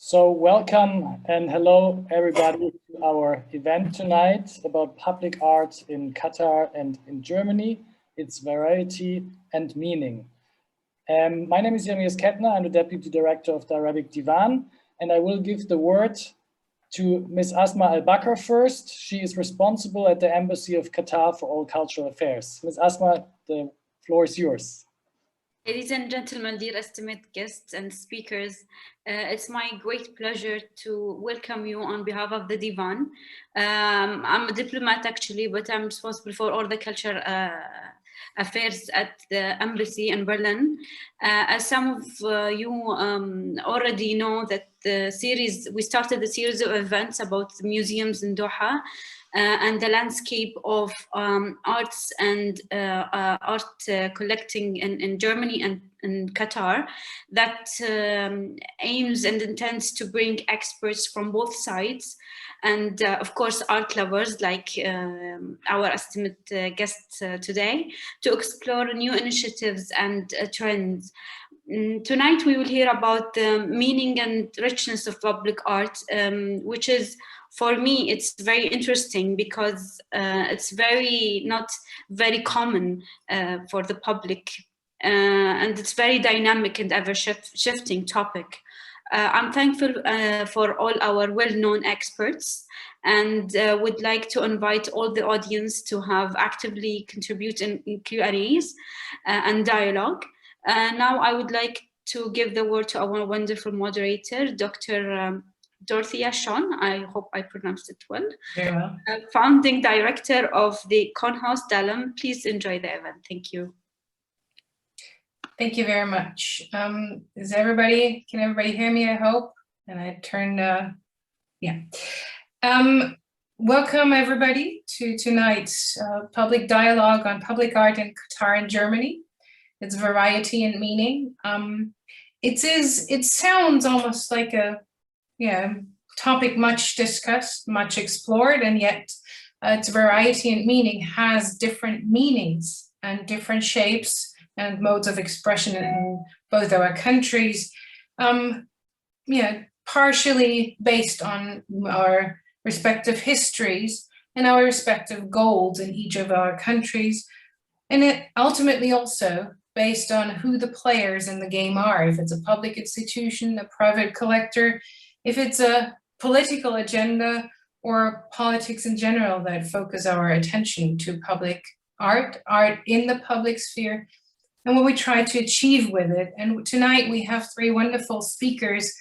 So welcome and hello everybody to our event tonight about public art in Qatar and in Germany, its variety and meaning. My name is Svenja Gräfin. I'm the Deputy Director of the Arabic Divan, and I will give the word to Ms. Asma Al-Bakr first. She is responsible at the Embassy of Qatar for all cultural affairs. Ms. Asma, the floor is yours. Ladies and gentlemen, dear esteemed guests and speakers, it's my great pleasure to welcome you on behalf of the Divan. I'm a diplomat actually, but I'm responsible for all the culture affairs at the embassy in Berlin. As some of you already know, that we started a series of events about the museums in Doha. And the landscape of arts and art collecting in Germany and in Qatar that aims and intends to bring experts from both sides and of course art lovers like our esteemed guests today to explore new initiatives and trends. Tonight we will hear about the meaning and richness of public art, which is, for me, it's very interesting because it's not very common for the public, and it's very dynamic and ever-shifting topic. I'm thankful for all our well-known experts, and would like to invite all the audience to have actively contribute in Q&As and dialogue. Now I would like to give the word to our wonderful moderator, Dr. Dorothea Schöne, I hope I pronounced it well. Very well. Founding director of the Konhaus Dalam. Please enjoy the event. Thank you. Thank you very much. Can everybody hear me, I hope? And I turned, yeah. Welcome everybody to tonight's public dialogue on public art in Qatar and Germany, its variety and meaning. It sounds almost like a topic much discussed, much explored, and yet its variety and meaning has different meanings and different shapes and modes of expression in both our countries, partially based on our respective histories and our respective goals in each of our countries, and it ultimately also based on who the players in the game are, if it's a public institution, a private collector, if it's a political agenda or politics in general that focus our attention to public art in the public sphere, and what we try to achieve with it. And tonight we have three wonderful speakers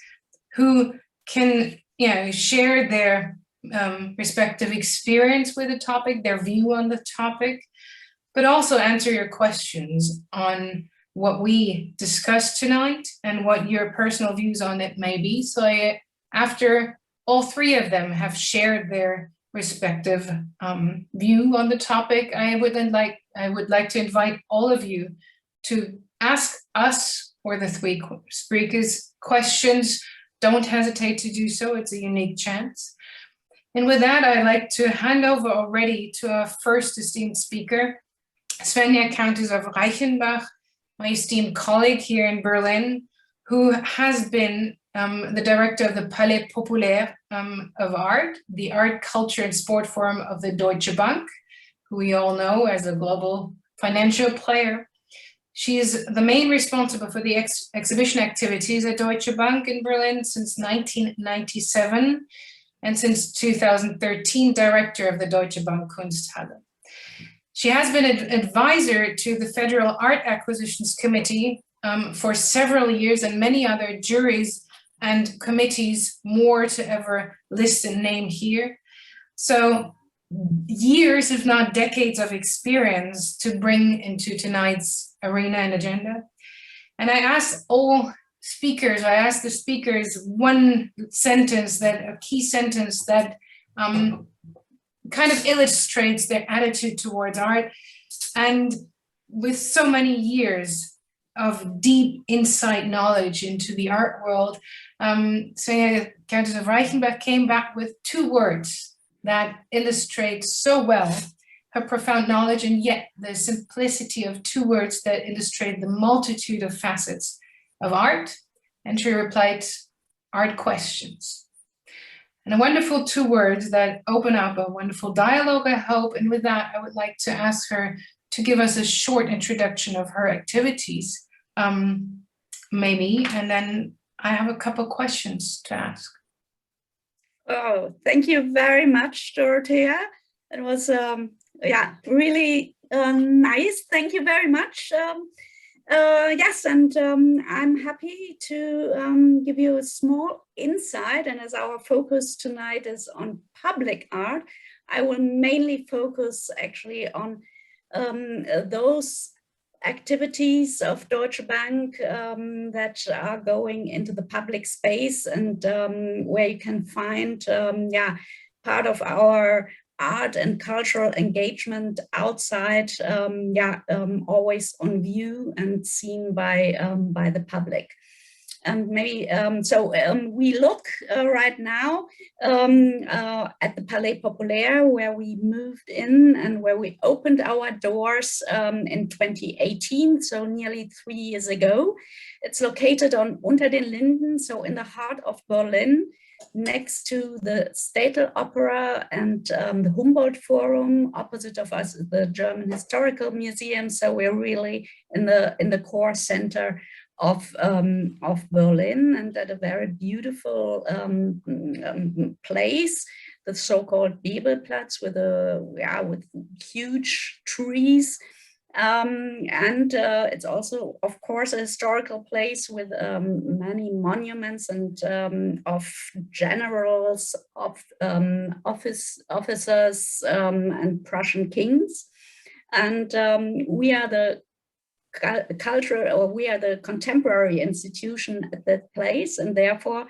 who can share their respective experience with the topic, their view on the topic, but also answer your questions on what we discussed tonight and what your personal views on it may be. So after all three of them have shared their respective view on the topic, I would like to invite all of you to ask us or the three speakers questions. Don't hesitate to do so, it's a unique chance. And with that, I'd like to hand over already to our first esteemed speaker, Svenja Countess of Reichenbach, my esteemed colleague here in Berlin, who has been the director of the Palais Populaire of Art, the art, culture, and sport forum of the Deutsche Bank, who we all know as a global financial player. She is the main responsible for the exhibition activities at Deutsche Bank in Berlin since 1997, and since 2013, director of the Deutsche Bank Kunsthalle. She has been an advisor to the Federal Art Acquisitions Committee for several years, and many other juries and committees, more to ever list and name here. So years, if not decades, of experience to bring into tonight's arena and agenda. And I asked the speakers one sentence, a key sentence that kind of illustrates their attitude towards art. And with so many years of deep insight knowledge into the art world, Svenja Countess of Reichenbach came back with two words that illustrate so well her profound knowledge, and yet the simplicity of two words that illustrate the multitude of facets of art. And she replied, art questions. And a wonderful 2 words that open up a wonderful dialogue, I hope. And with that, I would like to ask her to give us a short introduction of her activities, maybe, and then I have a couple questions to ask. Oh, thank you very much, Dorothea. It was, yeah, really nice. Thank you very much. Yes, and I'm happy to give you a small insight. And as our focus tonight is on public art, I will mainly focus actually on those activities of Deutsche Bank that are going into the public space, and where you can find yeah, part of our art and cultural engagement outside, yeah, always on view and seen by the public. And maybe, we look right now at the Palais Populaire, where we moved in and where we opened our doors in 2018, so nearly 3 years ago. It's located on Unter den Linden, so in the heart of Berlin, next to the Städte Opera and the Humboldt Forum. Opposite of us is the German Historical Museum, so we're really in the core center of Berlin, and at a very beautiful place, the so-called Bebelplatz, with huge trees. And it's also, of course, a historical place with many monuments and of generals, of officers and Prussian kings. And we are the contemporary institution at that place, and therefore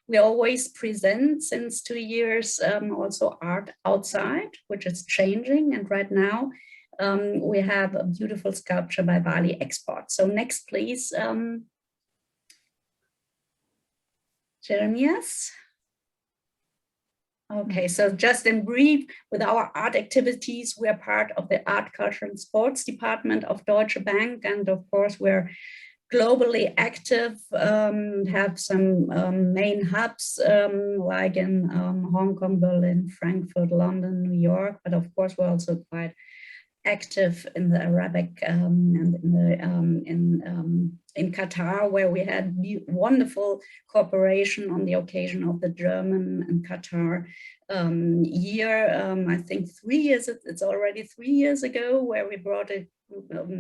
we always present since 2 years also art outside, which is changing. And right now we have a beautiful sculpture by Wally Export. So next, please, Jeremias. Okay, so just in brief, with our art activities, we're part of the Art, Culture and Sports Department of Deutsche Bank. And of course, we're globally active, have some main hubs like in Hong Kong, Berlin, Frankfurt, London, New York. But of course, we're also quite active in the Arabic and in Qatar, where we had wonderful cooperation on the occasion of the German and Qatar year. I think 3 years, it's already 3 years ago, where we brought an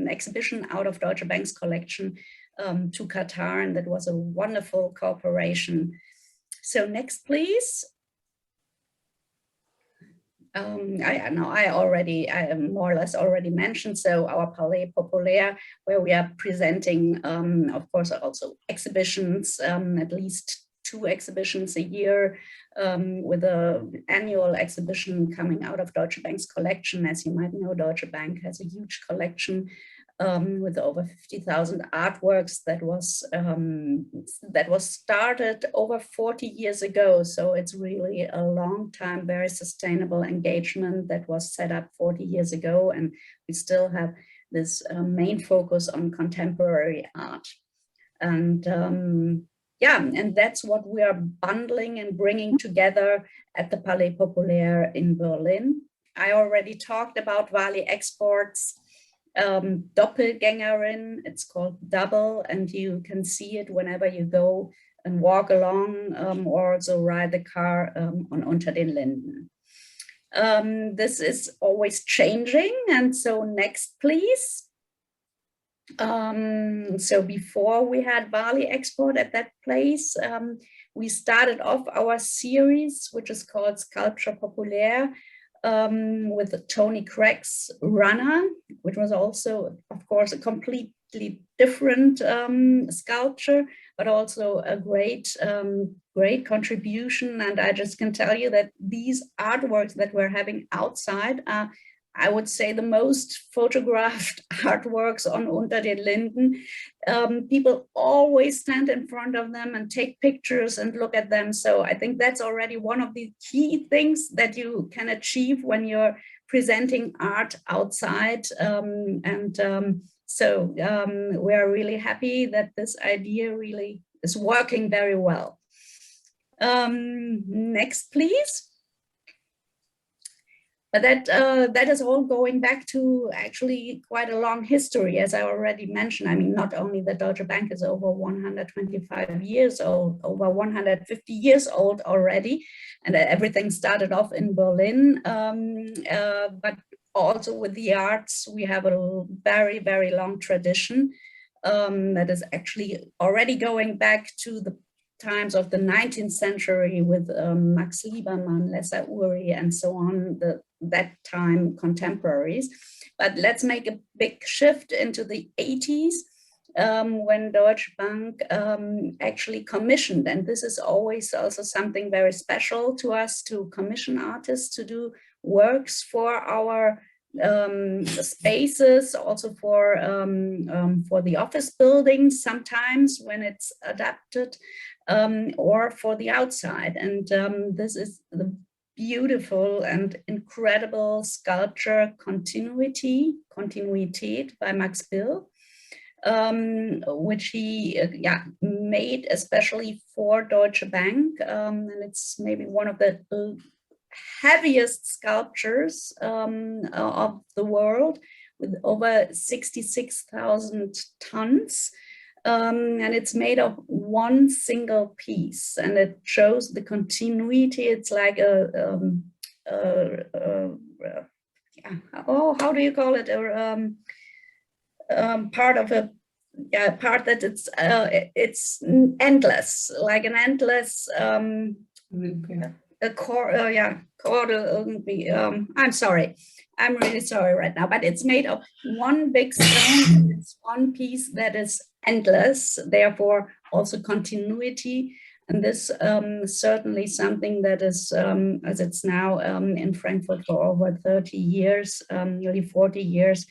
exhibition out of Deutsche Bank's collection to Qatar, and that was a wonderful cooperation. So next, please. I more or less already mentioned, so our Palais Populaire, where we are presenting, of course, also exhibitions, at least 2 exhibitions a year, with an annual exhibition coming out of Deutsche Bank's collection. As you might know, Deutsche Bank has a huge collection with over 50,000 artworks that was started over 40 years ago. So it's really a long time, very sustainable engagement that was set up 40 years ago. And we still have this main focus on contemporary art. And yeah, and that's what we are bundling and bringing together at the Palais Populaire in Berlin. I already talked about Wally Export's Doppelgängerin. It's called Double, and you can see it whenever you go and walk along or also ride the car on Unter den Linden. This is always changing, and so next, please. So before we had Wally Export at that place, we started off our series, which is called Sculpture Populaire, with Tony Craig's Runner, which was also, of course, a completely different sculpture, but also a great contribution. And I just can tell you that these artworks that we're having outside are, I would say, the most photographed artworks on Unter den Linden. People always stand in front of them and take pictures and look at them. So I think that's already one of the key things that you can achieve when you're presenting art outside. So we are really happy that this idea really is working very well. Next, please. But that is all going back to actually quite a long history, as I already mentioned. I mean, not only the Deutsche Bank is over 125 years old, over 150 years old already, and everything started off in Berlin, but also with the arts, we have a very, very long tradition that is actually already going back to the times of the 19th century with Max Liebermann, Lessa Uri, and so on, that time contemporaries. But let's make a big shift into the 80s when Deutsche Bank actually commissioned, and this is always also something very special to us, to commission artists to do works for our spaces, also for the office buildings sometimes when it's adapted, or for the outside. And this is the beautiful and incredible sculpture Continuität by Max Bill, which he made especially for Deutsche Bank, and it's maybe one of the heaviest sculptures of the world, with over 66,000 tons. And it's made of one single piece, and it shows the continuity. It's like how do you call it? Part of a part that it's endless, like an endless I'm sorry, I'm really sorry right now, but it's made of one big stone, and it's one piece that is endless, therefore also continuity. And this certainly something that is, as it's now in Frankfurt for over 30 years, nearly 40 years,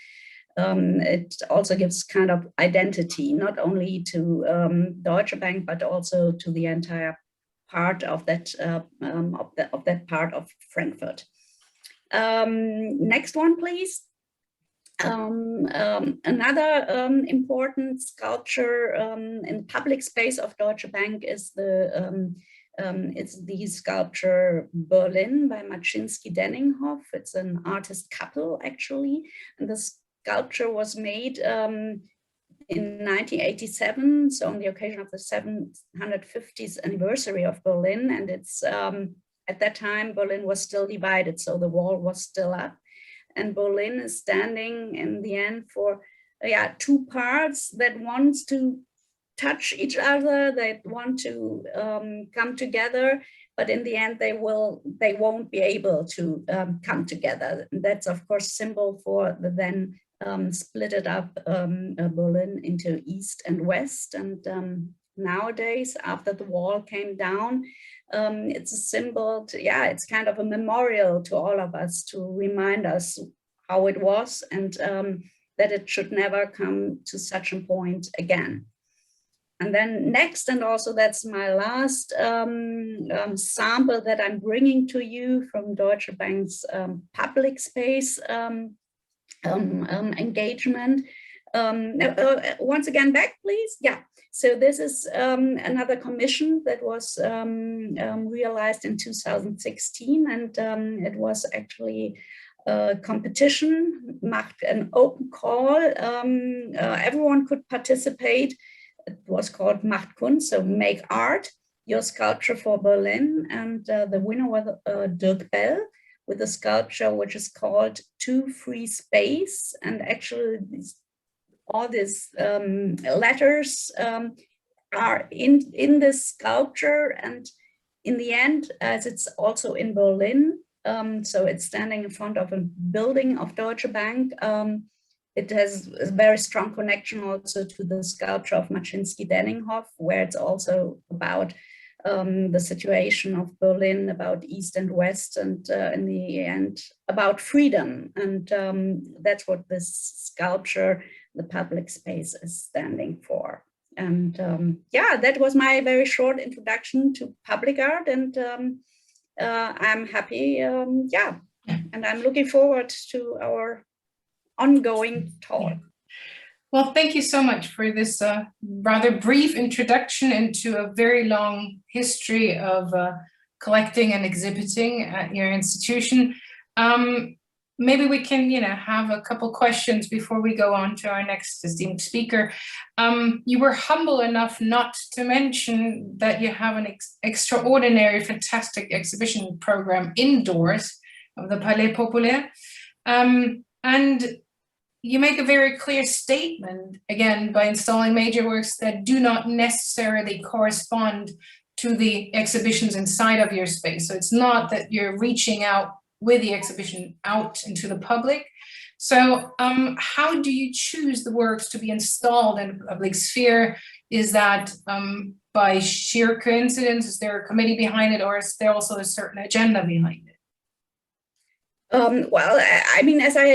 it also gives kind of identity, not only to Deutsche Bank, but also to the entire part of that part of Frankfurt. Next one, please. Another important sculpture in public space of Deutsche Bank is it's the sculpture Berlin by Maczynski-Denninghoff. It's an artist couple, actually, and the sculpture was made in 1987, so on the occasion of the 750th anniversary of Berlin. And it's at that time Berlin was still divided, so the wall was still up, and Berlin is standing in the end for two parts that wants to touch each other, that want to come together, but in the end they won't be able to come together. And that's of course symbol for the then split up Berlin into East and West. And nowadays, after the wall came down, it's a symbol it's kind of a memorial to all of us, to remind us how it was, and that it should never come to such a point again. And then next, and also that's my last sample that I'm bringing to you from Deutsche Bank's public space engagement. Once again, back, please. Yeah. So this is another commission that was realized in 2016, and it was actually a competition, an open call. Everyone could participate. It was called Macht Kunst, so make art, your sculpture for Berlin, and the winner was Dirk Bell, with a sculpture which is called To Free Space. And actually all these letters are in this sculpture. And in the end, as it's also in Berlin, so it's standing in front of a building of Deutsche Bank, it has a very strong connection also to the sculpture of Maczynski-Denninghoff, where it's also about the situation of Berlin, about East and West, and in the end about freedom. And that's what this sculpture, the public space, is standing for. And that was my very short introduction to public art, and I'm happy, and I'm looking forward to our ongoing talk. Well, thank you so much for this rather brief introduction into a very long history of collecting and exhibiting at your institution. Maybe we can, have a couple questions before we go on to our next esteemed speaker. You were humble enough not to mention that you have an extraordinary, fantastic exhibition program indoors of the Palais Populaire. And you make a very clear statement, again, by installing major works that do not necessarily correspond to the exhibitions inside of your space. So it's not that you're reaching out with the exhibition out into the public. So how do you choose the works to be installed in the public sphere? Is that by sheer coincidence? Is there a committee behind it, or is there also a certain agenda behind it? Well, I mean, as I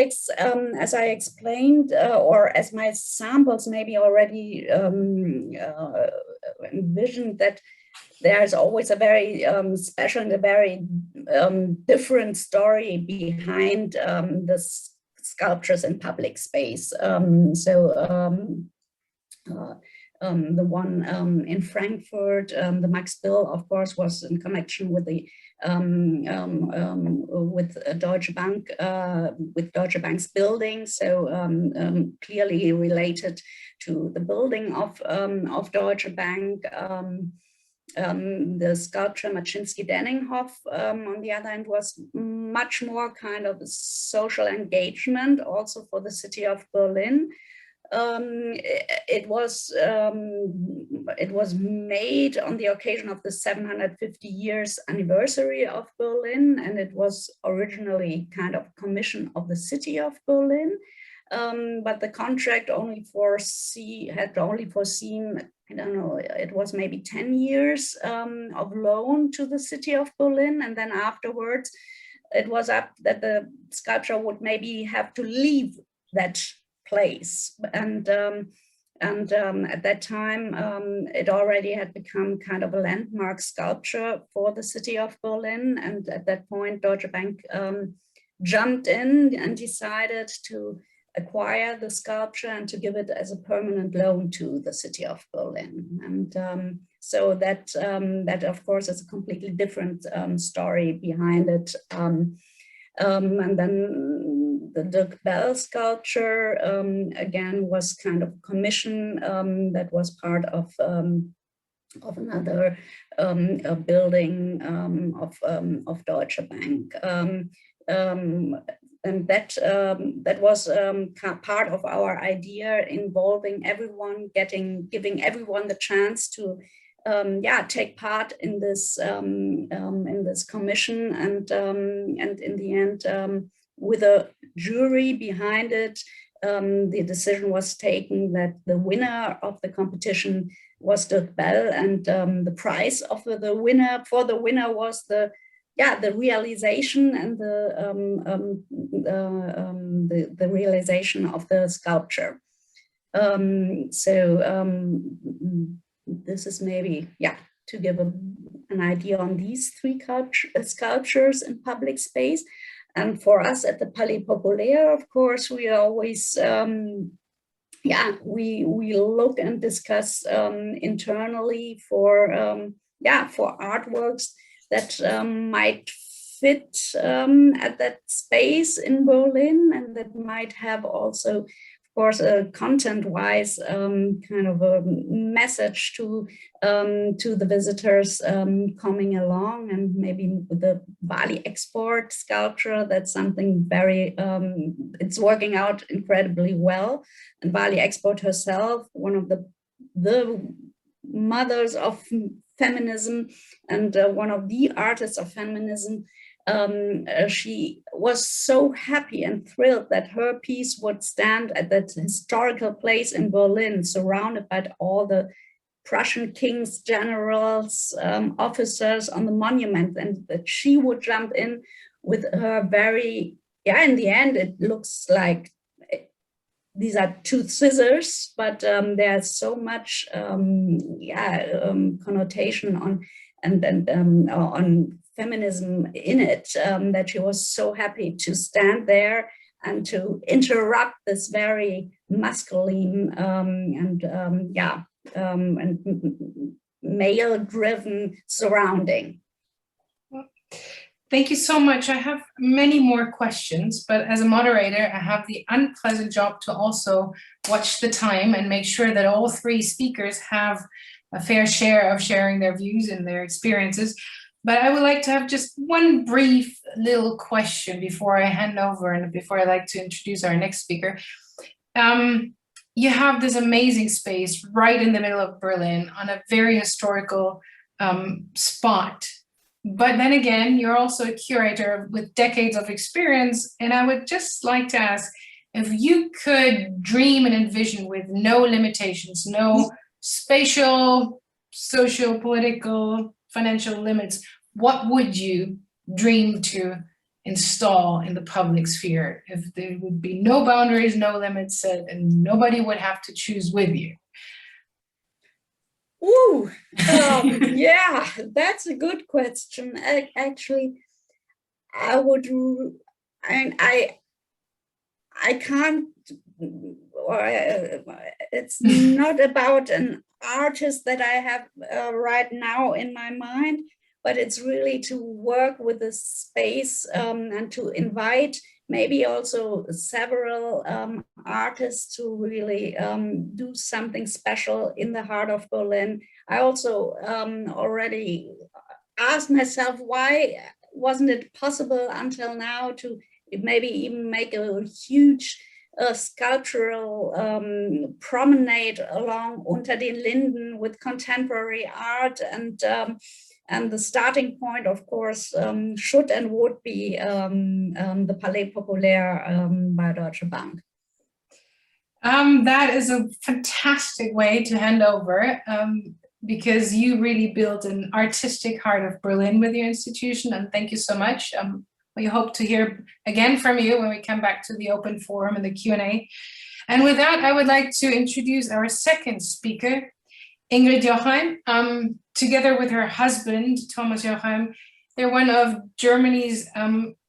explained, or as my samples maybe already envisioned, that there's always a very special and a very different story behind the sculptures in public space. The one in Frankfurt, the Max Bill, of course, was in connection with the Deutsche Bank, with Deutsche Bank's building, so clearly related to the building of Deutsche Bank. The sculpture Maczynski-Denninghoff, on the other hand, was much more kind of social engagement, also for the city of Berlin. It was made on the occasion of the 750 years anniversary of Berlin, and it was originally kind of a commission of the city of Berlin. But the contract had only foreseen, I don't know, it was maybe 10 years of loan to the city of Berlin, and then afterwards it was up that the sculpture would maybe have to leave that place, and at that time it already had become kind of a landmark sculpture for the city of Berlin, and at that point Deutsche Bank jumped in and decided to acquire the sculpture and to give it as a permanent loan to the city of Berlin. And so that of course is a completely different story behind it. And then the Dirk Bell sculpture again was kind of a commission that was part of another building of Deutsche Bank. And that was part of our idea, involving everyone, giving everyone the chance to take part in this commission, and in the end, with a jury behind it, the decision was taken that the winner of the competition was Dirk Bell, and the prize of the winner was the realization and the realization of the sculpture. This is maybe to give an idea on these three sculptures in public space. And for us at the Palais Populaire, of course, we always we look and discuss internally for artworks that might fit at that space in Berlin, and that might have also, of course, content-wise kind of a message to the visitors coming along. And maybe with the Bali export sculpture, that's something very, it's working out incredibly well. And Bali export herself, one of the mothers of feminism and one of the artists of feminism, she was so happy and thrilled that her piece would stand at that historical place in Berlin, surrounded by all the Prussian kings, generals, officers on the monument, and that she would jump in with her very, in the end, it looks like these are two scissors, but there's so much connotation on on feminism in it, that she was so happy to stand there and to interrupt this very masculine and male-driven surrounding. Thank you so much. I have many more questions, but as a moderator, I have the unpleasant job to also watch the time and make sure that all three speakers have a fair share of sharing their views and their experiences. But I would like to have just one brief little question before I hand over and before I like to introduce our next speaker. You have this amazing space right in the middle of Berlin on a very historical spot. But then again, you're also a curator with decades of experience. And I would just like to ask, if you could dream and envision with no limitations, no spatial, social, political, financial limits, what would you dream to install in the public sphere if there would be no boundaries, no limits set, and nobody would have to choose with you? Ooh, yeah, that's a good question. Actually, I would, and I can't, it's not about an artist that I have right now in my mind, but it's really to work with the space and to invite maybe also several artists to really do something special in the heart of Berlin. I also already asked myself, why wasn't it possible until now to maybe even make a huge sculptural promenade along Unter den Linden with contemporary art, and the starting point, of course, should and would be the Palais Populaire by Deutsche Bank. That is a fantastic way to hand over, because you really built an artistic heart of Berlin with your institution, and thank you so much. We hope to hear again from you when we come back to the open forum and the Q&A. And with that, I would like to introduce our second speaker, Ingrid Jochheim. Together with her husband, Thomas Jochheim, they're one of Germany's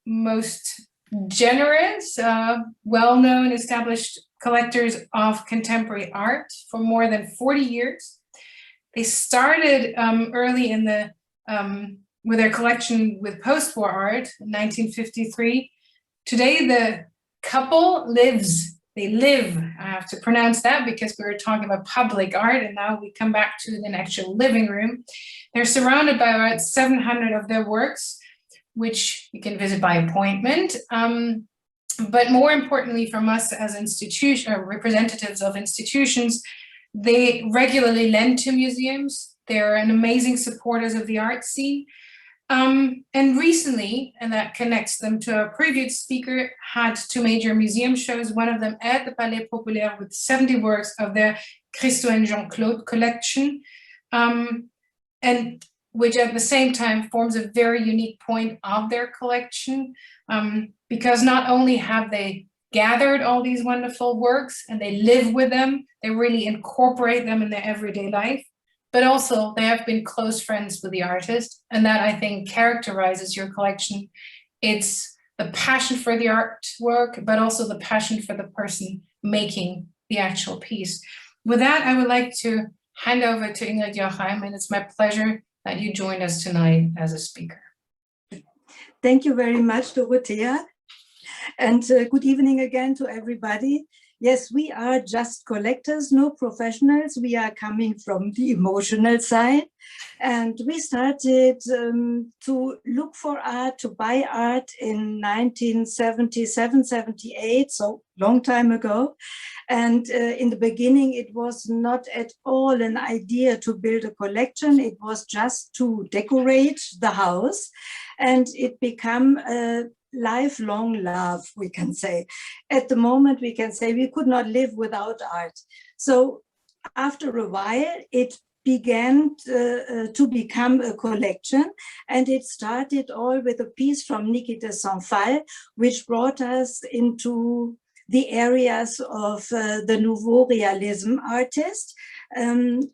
most generous, well-known, established collectors of contemporary art for more than 40 years. They started early in the with their collection with post-war art in 1953. Today, the couple they live, I have to pronounce that because we were talking about public art, and now we come back to an actual living room. They're surrounded by about 700 of their works, which you can visit by appointment. But more importantly from us as representatives of institutions, they regularly lend to museums. They're an amazing supporters of the art scene. And recently, and that connects them to a previous speaker, had two major museum shows, one of them at the Palais Populaire with 70 works of their Christo and Jean-Claude collection, and which at the same time forms a very unique point of their collection, because not only have they gathered all these wonderful works and they live with them, they really incorporate them in their everyday life, but also they have been close friends with the artist, and that I think characterizes your collection. It's the passion for the artwork, but also the passion for the person making the actual piece. With that, I would like to hand over to Ingrid Jochheim, and it's my pleasure that you joined us tonight as a speaker. Thank you very much, Dorothea, and good evening again to everybody. Yes, we are just collectors, no professionals. We are coming from the emotional side, and we started to look for art, to buy art in 1977, 78, so long time ago. And in the beginning, it was not at all an idea to build a collection. It was just to decorate the house, and it became a lifelong love, we can say. At the moment, we can say we could not live without art. So after a while, it began to become a collection, and it started all with a piece from Niki de Saint-Phal, which brought us into the areas of the Nouveau Realism artist,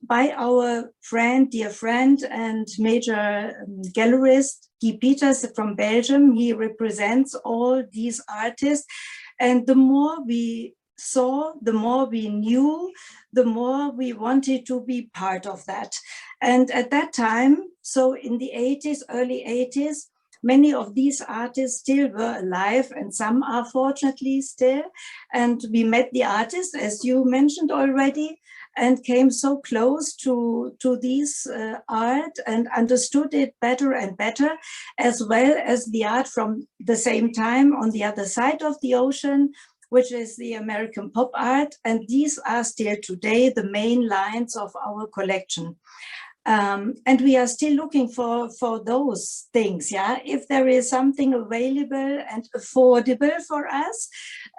by our friend, dear friend, and major gallerist, Guy Peters from Belgium. He represents all these artists. And the more we saw, the more we knew, the more we wanted to be part of that. And at that time, so in the 80s, early 80s, many of these artists still were alive, and some are fortunately still. And we met the artists, as you mentioned already, and came so close to these art and understood it better and better, as well as the art from the same time on the other side of the ocean, which is the American pop art. And these are still today the main lines of our collection. And we are still looking for those things, yeah. If there is something available and affordable for us,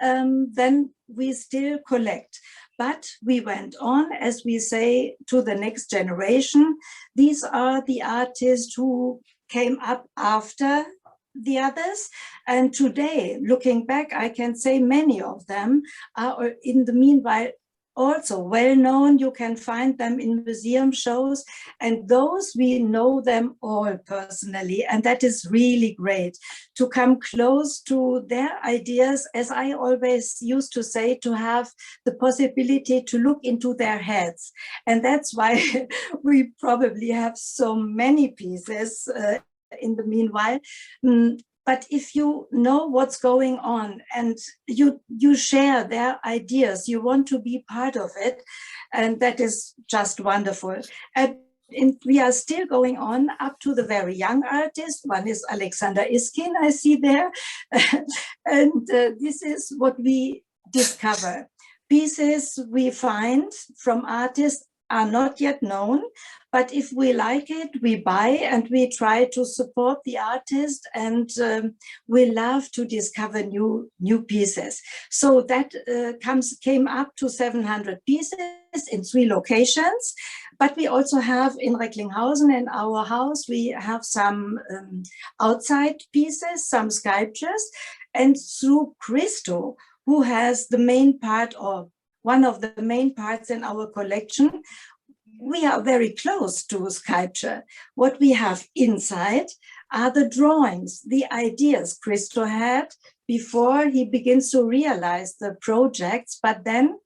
then we still collect. But we went on, as we say, to the next generation. These are the artists who came up after the others. And today, looking back, I can say many of them are in the meanwhile also well known. You can find them in museum shows, and those we know them all personally, and that is really great to come close to their ideas. As I always used to say, to have the possibility to look into their heads, and that's why we probably have so many pieces in the meanwhile. But if you know what's going on and you share their ideas, you want to be part of it, and that is just wonderful. And we are still going on up to the very young artists. One is Alexander Iskin, I see there. And this is what we discover. Pieces we find from artists are not yet known, but if we like it, we buy, and we try to support the artist, and we love to discover new pieces. So that came up to 700 pieces in 3 locations, but we also have in Recklinghausen, in our house, we have some outside pieces, some sculptures, and through Christo, who has the main part, or one of the main parts in our collection, we are very close to sculpture. What we have inside are the drawings, the ideas Christo had before he begins to realize the projects. But then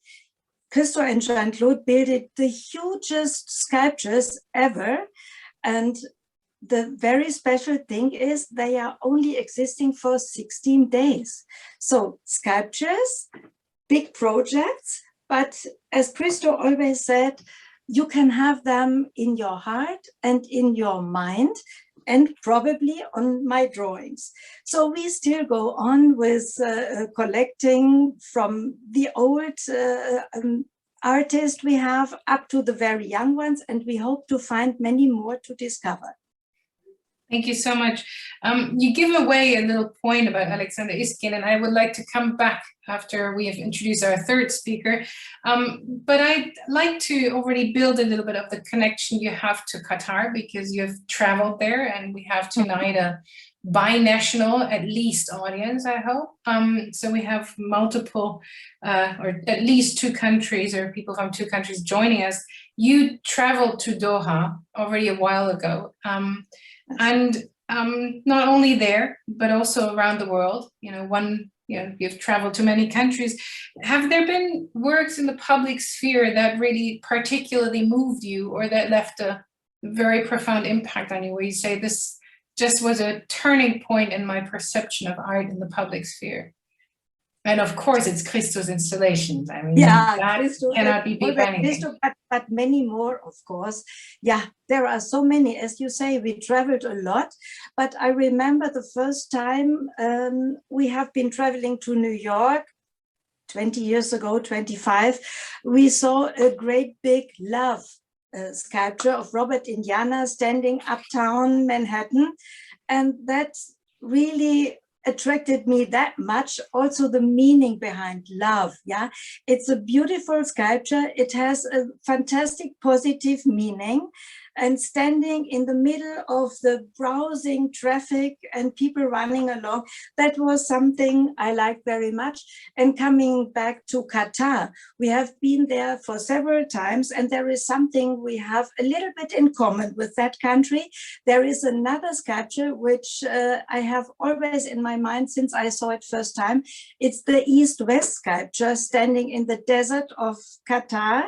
Christo and Jean-Claude built the hugest sculptures ever. And the very special thing is they are only existing for 16 days. So sculptures, big projects, but as Christo always said, you can have them in your heart and in your mind, and probably on my drawings. So we still go on with collecting from the old artists we have up to the very young ones, and we hope to find many more to discover. Thank you so much. You give away a little point about Alexander Iskin, and I would like to come back after we have introduced our third speaker. But I'd like to already build a little bit of the connection you have to Qatar, because you've traveled there, and we have tonight a binational, at least, audience, I hope. So we have multiple, or at least 2 countries, or people from 2 countries joining us. You traveled to Doha already a while ago. And not only there, but also around the world. You've traveled to many countries. Have there been works in the public sphere that really particularly moved you, or that left a very profound impact on you, where you say, this just was a turning point in my perception of art in the public sphere? And of course, it's Christo's installations. I mean, yeah, that Christo, cannot be beat by anything. Christo, but many more, of course. Yeah, there are so many. As you say, we traveled a lot. But I remember the first time we have been traveling to New York 20 years ago, 25. We saw a great big love sculpture of Robert Indiana standing uptown Manhattan. And that really attracted me that much. Also the meaning behind love. Yeah, it's a beautiful sculpture. It has a fantastic positive meaning. and standing in the middle of the browsing traffic and people running along. That was something I liked very much. And coming back to Qatar, we have been there for several times, and there is something we have a little bit in common with that country. There is another sculpture which I have always in my mind since I saw it first time. It's the East-West sculpture standing in the desert of Qatar.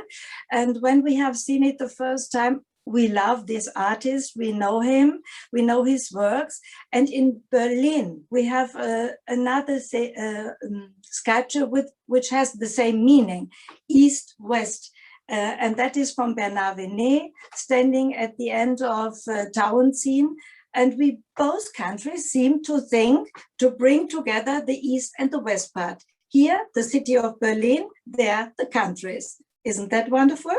And when we have seen it the first time, we love this artist, we know him, we know his works. And in Berlin, we have another sculpture which has the same meaning, East-West. And that is from Bernard Venet, standing at the end of Tauentzien. And we both countries seem to think to bring together the East and the West part. Here, the city of Berlin, there, the countries. Isn't that wonderful?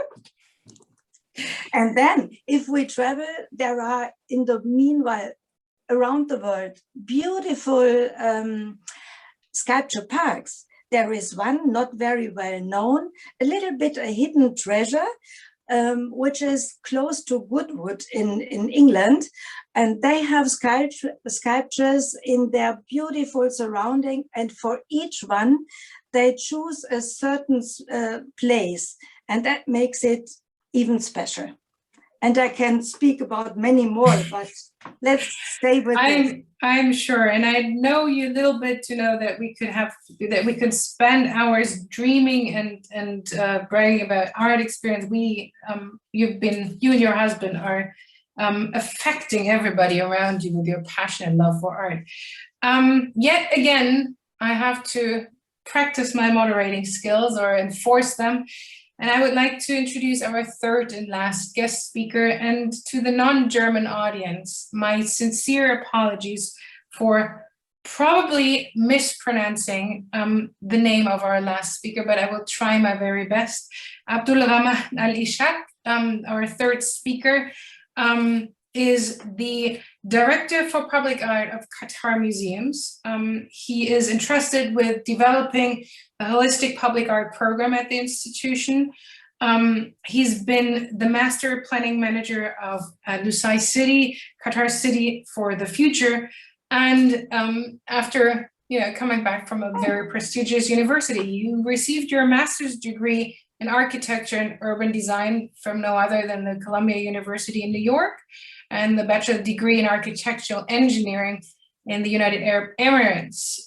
And then if we travel, there are in the meanwhile around the world beautiful sculpture parks. There is one not very well known, a little bit a hidden treasure, which is close to Goodwood in England. And they have sculptures in their beautiful surrounding. And for each one, they choose a certain place. And that makes it even special. And I can speak about many more, but let's stay with it. I'm sure, and I know you a little bit to know that we could spend hours dreaming and bragging about art experience. You and your husband are affecting everybody around you with your passion and love for art. Yet again, I have to practice my moderating skills or enforce them. And I would like to introduce our third and last guest speaker, and to the non-German audience, my sincere apologies for probably mispronouncing the name of our last speaker, but I will try my very best. Abdulrahman Al-Ishaq, our third speaker, is the Director for Public Art of Qatar Museums. He is entrusted with developing a holistic public art program at the institution. He's been the master planning manager of Lusail City, Qatar City for the Future. And after coming back from a very prestigious university, you received your master's degree in architecture and urban design from no other than the Columbia University in New York, and the bachelor degree in architectural engineering in the United Arab Emirates.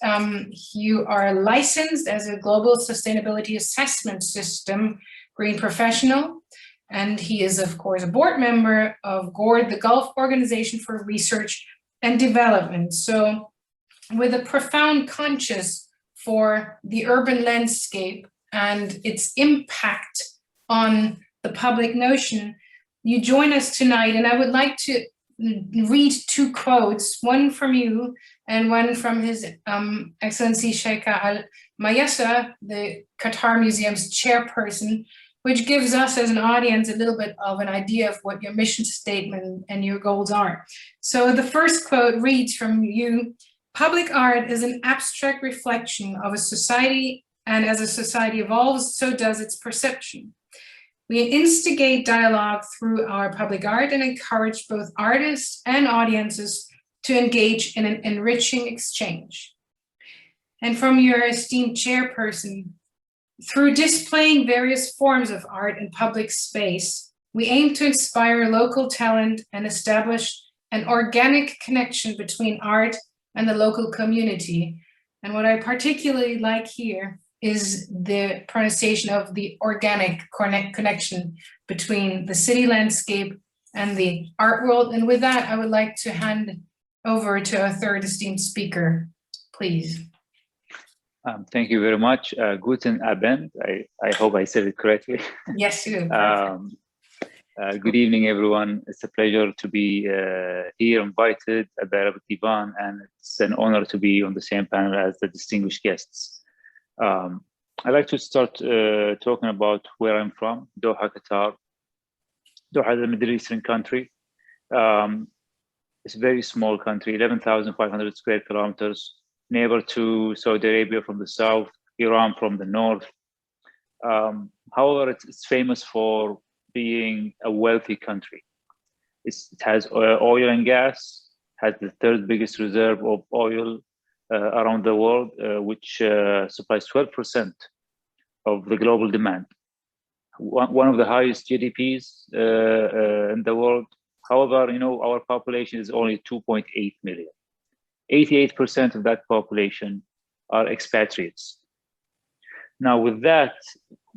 You are licensed as a global sustainability assessment system green professional, and he is of course a board member of GORD, the Gulf Organization for Research and Development. So with a profound conscience for the urban landscape and its impact on the public notion, you join us tonight, and I would like to read two quotes, one from you and one from His Excellency Sheikha Al-Mayasa, the Qatar Museum's chairperson, which gives us as an audience a little bit of an idea of what your mission statement and your goals are. So the first quote reads from you: "Public art is an abstract reflection of a society, and as a society evolves, so does its perception. We instigate dialogue through our public art and encourage both artists and audiences to engage in an enriching exchange." And from your esteemed chairperson: "Through displaying various forms of art in public space, we aim to inspire local talent and establish an organic connection between art and the local community." And what I particularly like here is the pronunciation of the organic connection between the city landscape and the art world. And with that, I would like to hand over to our third esteemed speaker, please. Thank you very much. Guten Abend. I hope I said it correctly. Yes, you did. Good evening, everyone. It's a pleasure to be here, invited at the Arabic Divan, and it's an honor to be on the same panel as the distinguished guests. I'd like to start talking about where I'm from, Doha, Qatar. Doha is a Middle Eastern country. It's a very small country, 11,500 square kilometers, neighbor to Saudi Arabia from the south, Iran from the north. However, it's famous for being a wealthy country. It has oil and gas, has the third biggest reserve of oil around the world, which supplies 12% of the global demand. One of the highest GDPs in the world. However, our population is only 2.8 million. 88% of that population are expatriates. Now, with that,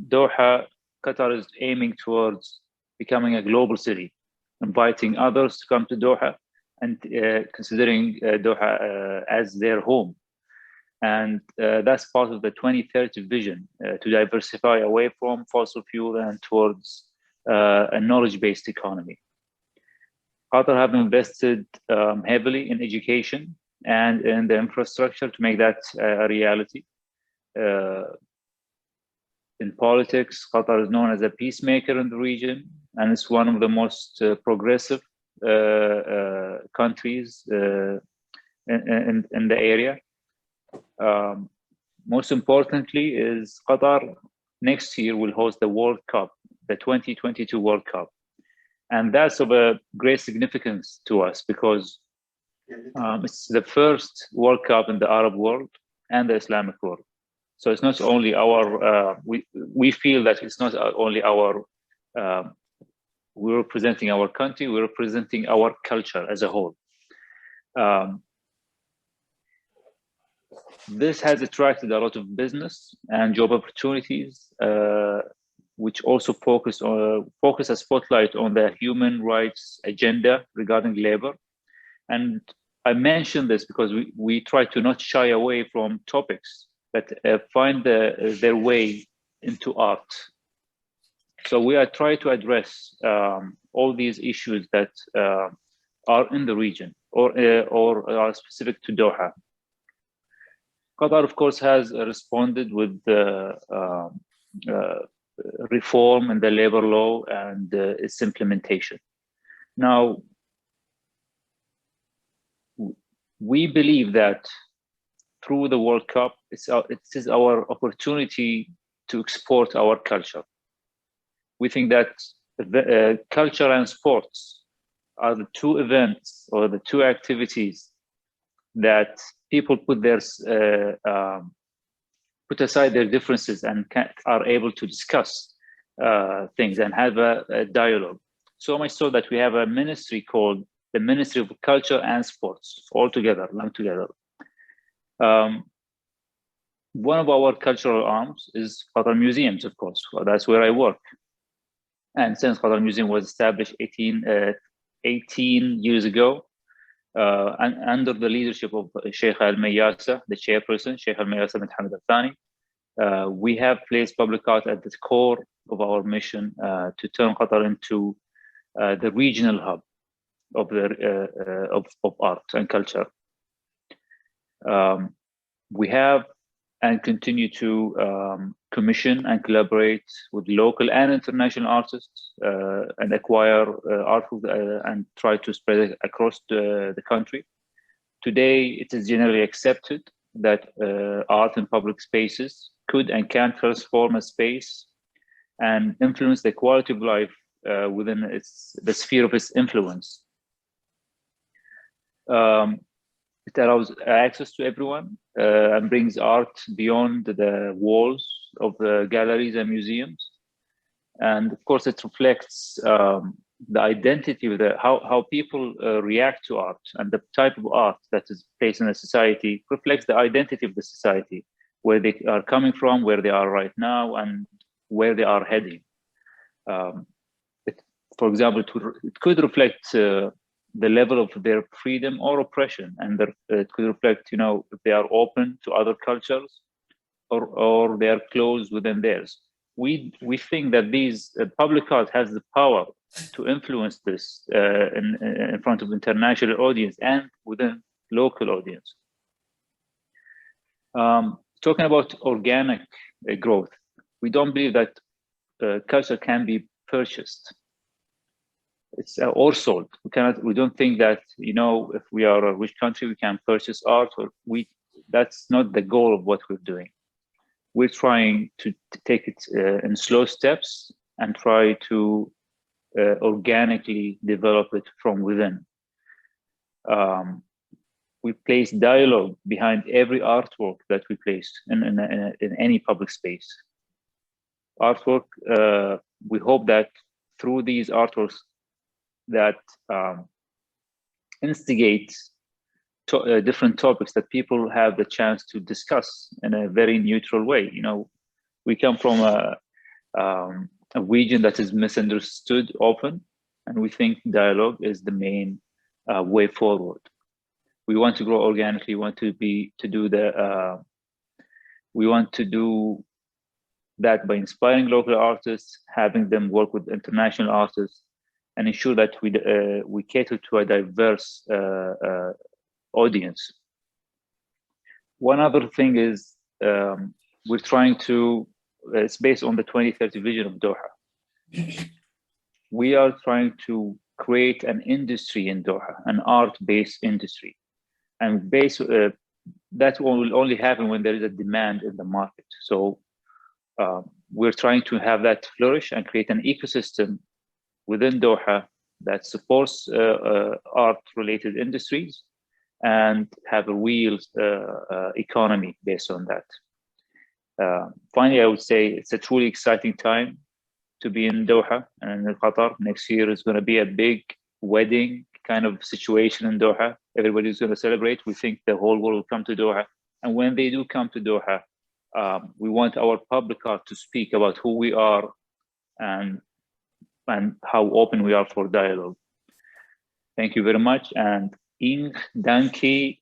Doha, Qatar is aiming towards becoming a global city, inviting others to come to Doha and considering Doha as their home. And that's part of the 2030 vision to diversify away from fossil fuel and towards a knowledge-based economy. Qatar have invested heavily in education and in the infrastructure to make that a reality. In politics, Qatar is known as a peacemaker in the region, and it's one of the most progressive countries in the area. Most importantly is Qatar next year will host the World Cup, the 2022 World Cup. And that's of a great significance to us because it's the first World Cup in the Arab world and the Islamic world. So it's not only our, we feel that it's not only our, we're representing our country, we're representing our culture as a whole. This has attracted a lot of business and job opportunities, which also focus a spotlight on the human rights agenda regarding labor. And I mention this because we try to not shy away from topics that find their way into art. So we are trying to address all these issues that are in the region or are specific to Doha. Qatar, of course, has responded with the reform in the labor law and its implementation. Now, we believe that through the World Cup, it is our opportunity to export our culture. We think that culture and sports are the two events or the two activities that people put aside their differences and are able to discuss things and have a dialogue. So much so that we have a ministry called the Ministry of Culture and Sports, all together, lumped together. One of our cultural arms is Qatar Museums, of course. Well, that's where I work. And since Qatar Museum was established 18 years ago, and under the leadership of Sheikh Al-Mayasa, the chairperson, Sheikh Al-Mayasa bin Hamad Al-Thani, we have placed public art at the core of our mission to turn Qatar into the regional hub of art and culture. We have and continue to commission and collaborate with local and international artists and acquire artwork and try to spread it across the country. Today, it is generally accepted that art in public spaces could and can transform a space and influence the quality of life within the sphere of its influence. It allows access to everyone and brings art beyond the walls of the galleries and museums. And of course, it reflects the identity of how people react to art, and the type of art that is placed in a society reflects the identity of the society, where they are coming from, where they are right now, and where they are heading. For example, it could reflect the level of their freedom or oppression, and it could reflect, if they are open to other cultures or they are closed within theirs. We think that these public art has the power to influence this in front of international audience and within local audience. Talking about organic growth, we don't believe that culture can be purchased. It's or sold. We don't think that, if we are a rich country, we can purchase art, or that's not the goal of what we're doing. We're trying to take it in slow steps and try to organically develop it from within. We place dialogue behind every artwork that we place in any public space. Artwork, we hope that through these artworks that instigate different topics that people have the chance to discuss in a very neutral way. You know, we come from a region that is misunderstood often, and we think dialogue is the main way forward. We want to grow organically. We want to do that by inspiring local artists, having them work with international artists, and ensure that we cater to a diverse audience. One other thing is we're trying to, it's based on the 2030 vision of Doha. We are trying to create an industry in Doha, an art-based industry. And that will only happen when there is a demand in the market. So we're trying to have that flourish and create an ecosystem within Doha that supports art-related industries and have a real economy based on that. Finally, I would say it's a truly exciting time to be in Doha and in Qatar. Next year is going to be a big wedding kind of situation in Doha. Everybody's going to celebrate. We think the whole world will come to Doha. And when they do come to Doha, we want our public art to speak about who we are and how open we are for dialogue. Thank you very much. And danke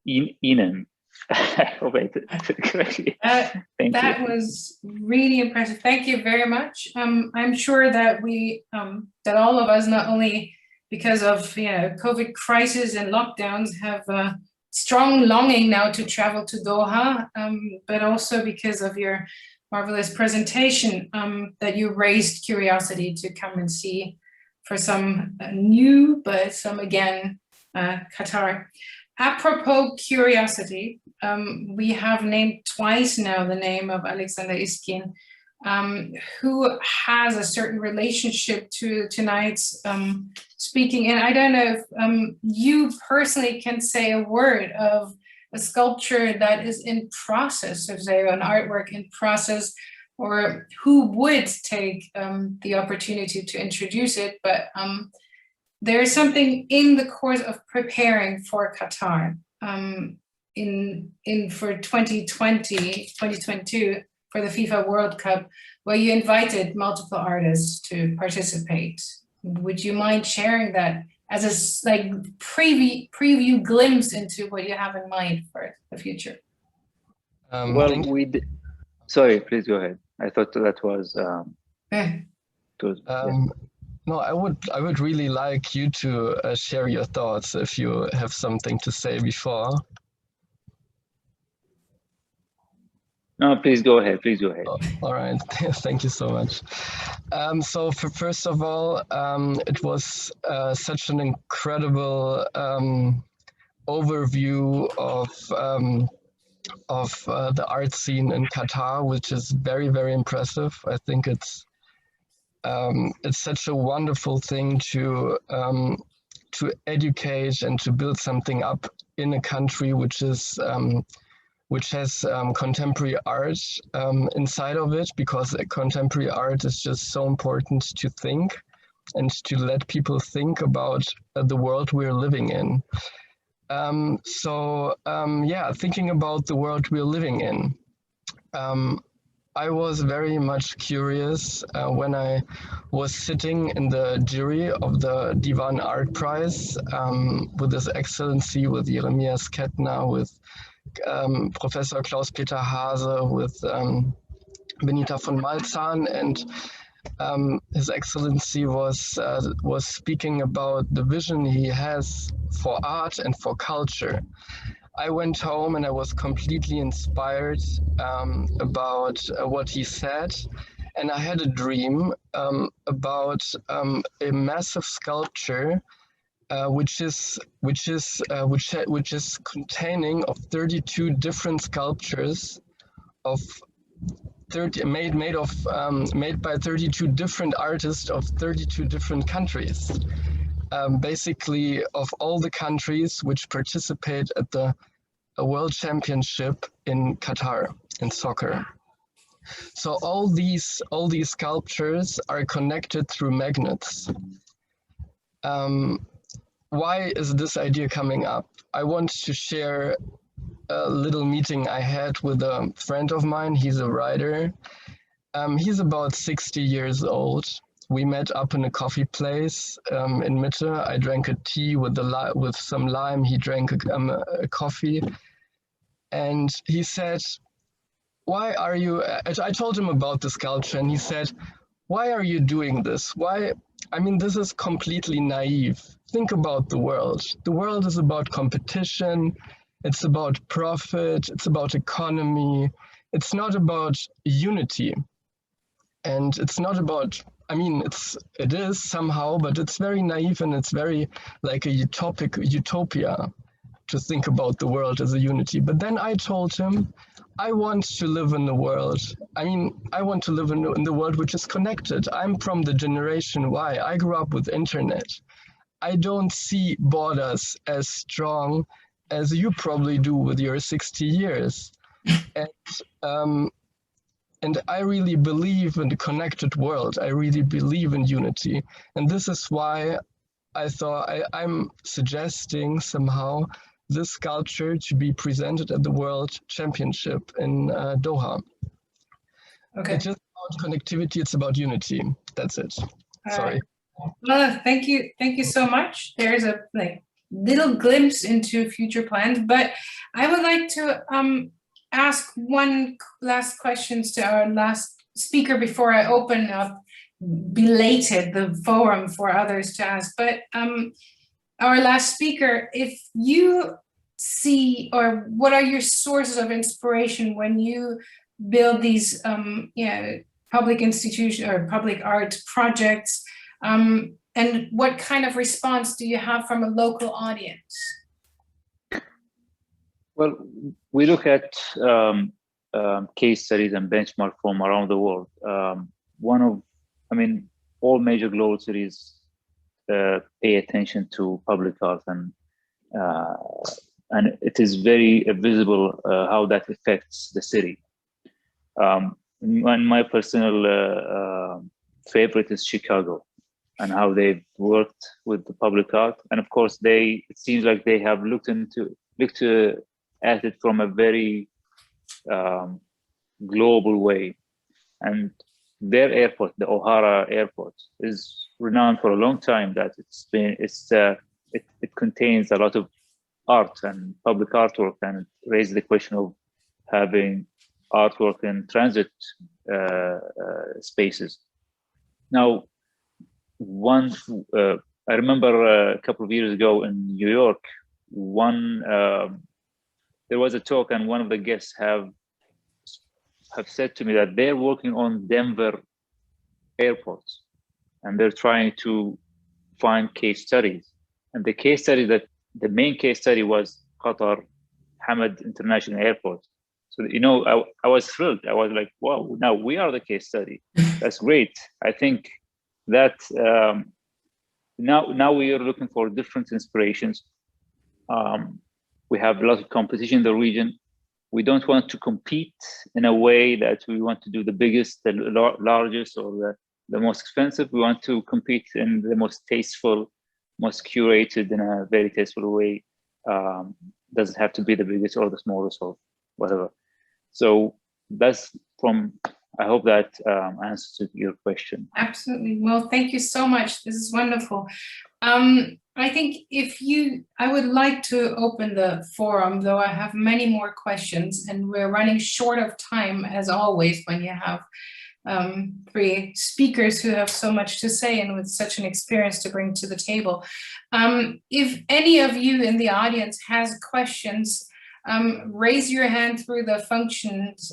Ihnen. I hope I did it correctly. That was really impressive. Thank you very much. I'm sure that that all of us, not only because of COVID crisis and lockdowns, have a strong longing now to travel to Doha, but also because of your marvelous presentation, that you raised curiosity to come and see for some new, but some again, Qatar. Apropos curiosity, we have named twice now the name of Alexander Iskin, who has a certain relationship to tonight's speaking. And I don't know if you personally can say a word of a sculpture that is in process, or say an artwork in process, or who would take the opportunity to introduce it. But there is something in the course of preparing for Qatar for 2022 for the FIFA World Cup, where you invited multiple artists to participate. Would you mind sharing that as a preview glimpse into what you have in mind for the future? Well, we did. Sorry, please go ahead. I thought that was. No, I would really like you to share your thoughts if you have something to say before. No, please go ahead. Please go ahead. Oh, all right. Thank you so much. So first of all, it was such an incredible overview of the art scene in Qatar, which is very, very impressive. I think it's such a wonderful thing to educate and to build something up in a country which has contemporary art inside of it, because contemporary art is just so important to think and to let people think about the world we're living in. Yeah, thinking about the world we're living in. I was very much curious when I was sitting in the jury of the Divan Art Prize with His Excellency, with Jeremias Kettner, with Professor Klaus-Peter Hase, with Benita von Malzahn, and His Excellency was speaking about the vision he has for art and for culture. I went home and I was completely inspired about what he said, and I had a dream about a massive sculpture which is containing of 32 different sculptures of made by 32 different artists of 32 different countries. Basically, of all the countries which participate at the World Championship in Qatar in soccer. So all these sculptures are connected through magnets. Why is this idea coming up? I want to share a little meeting I had with a friend of mine. He's a writer. He's about 60 years old. We met up in a coffee place in Mitte. I drank a tea with some lime. He drank a coffee. And he said, why are you, I told him about the sculpture and he said, why are you doing this? Why? I mean, this is completely naive. Think about the world. The world is about competition. It's about profit. It's about economy. It's not about unity. And it's not about, I mean, it is somehow, but it's very naive and it's very like a utopia to think about the world as a unity. But then I told him, I want to live in the world. I mean, I want to live in the world which is connected. I'm from the generation Y. I grew up with internet. I don't see borders as strong as you probably do with your 60 years. And I really believe in the connected world. I really believe in unity. And this is why I thought I'm suggesting somehow this sculpture to be presented at the World Championship in Doha. Okay. It's just about connectivity, it's about unity. That's it. Sorry. Well, thank you so much. There's a little glimpse into future plans, but I would like to ask one last questions to our last speaker before I open up belated the forum for others to ask. But our last speaker, if you see, or what are your sources of inspiration when you build these public institution or public art projects, and what kind of response do you have from a local audience? Well, we look at case studies and benchmark from around the world. All major global cities pay attention to public art, and it is very visible how that affects the city. And my personal favorite is Chicago, and how they've worked with the public art. And of course, it seems like they have looked at it from a very global way. And their airport, the O'Hara Airport, is renowned for a long time that it contains a lot of art and public artwork, and it raised the question of having artwork in transit spaces. Now, I remember a couple of years ago in New York, there was a talk, and one of the guests have said to me that they're working on Denver airports, and they're trying to find case studies. And the main case study was Qatar Hamad International Airport. So, I was thrilled. I was like, wow, now we are the case study. That's great. I think that now we are looking for different inspirations. We have a lot of competition in the region. We don't want to compete in a way that we want to do the biggest, the largest, or the most expensive. We want to compete in the most tasteful, most curated, in a very tasteful way. Doesn't have to be the biggest or the smallest or whatever. So that's I hope that answers your question. Absolutely. Well, thank you so much. This is wonderful. I think I would like to open the forum, though I have many more questions, and we're running short of time as always when you have three speakers who have so much to say and with such an experience to bring to the table. If any of you in the audience has questions, raise your hand through the functions